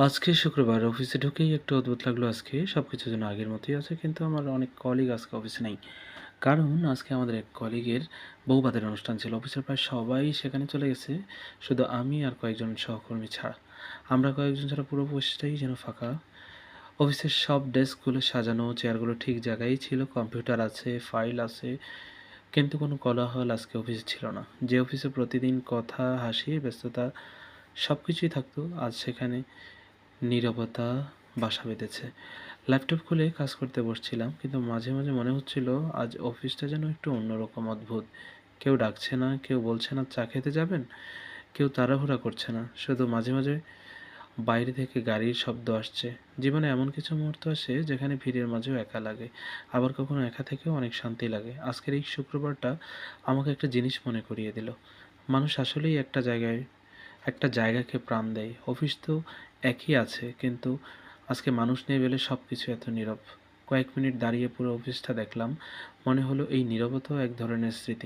আজকে শুক্রবার অফিসে ঢুকেই একটু অদ্ভুত লাগলো আজকে। সবকিছু যেন আগের মতোই আছে কিন্তু আমার অনেক কলিগ আজকে অফিসে নেই। কারণ আজকে আমাদের এক কলিগের বউভাতের অনুষ্ঠান ছিল। অফিসের প্রায় সবাই সেখানে চলে গেছে। শুধু আমি আর কয়েকজন সহকর্মী ছাড়া। আমরা কয়েকজন ছাড়া পুরো অফিসটাই যেন ফাঁকা। অফিসের সব ডেস্কগুলো সাজানো, চেয়ারগুলো ঠিক জায়গায়ই ছিল, কম্পিউটার আছে, ফাইল আছে। কিন্তু কোনো কোলাহল আজকে অফিসে ছিল না। যে অফিসে প্রতিদিন কথা, হাসি, ব্যস্ততা সবকিছুই থাকতো, আজ সেখানে নীরবতা বাসা বেঁধেছে। ল্যাপটপ খুলে কাজ করতে বসছিলাম, কিন্তু মাঝে মাঝে মনে হচ্ছিল আজ অফিসটা যেন একটু অন্যরকম, অদ্ভুত। কেউ ডাকছে না, কেউ বলছে না চা খেতে যাবেন, কেউ তাড়াহুড়া করছে না। শুধু মাঝে মাঝে বাইরে থেকে গাড়ির শব্দ আসছে। জীবনে এমন কিছু মুহূর্ত আসে যেখানে ভিড়ের মাঝেও একা লাগে, আবার কখনো একা থেকেও অনেক শান্তি লাগে। আজকের এই শুক্রবারটা আমাকে একটা জিনিস মনে করিয়ে দিল। মানুষ আসলেই একটা জায়গাকে প্রাণ দেয়। অফিস তো একই আছে, কিন্তু আজকে মানুষ নেই বলে সব কিছু এত নীরব। কয়েক মিনিট দাঁড়িয়ে পুরো অফিসটা দেখলাম। মনে হলো এই নীরবতাও এক ধরনের স্মৃতি।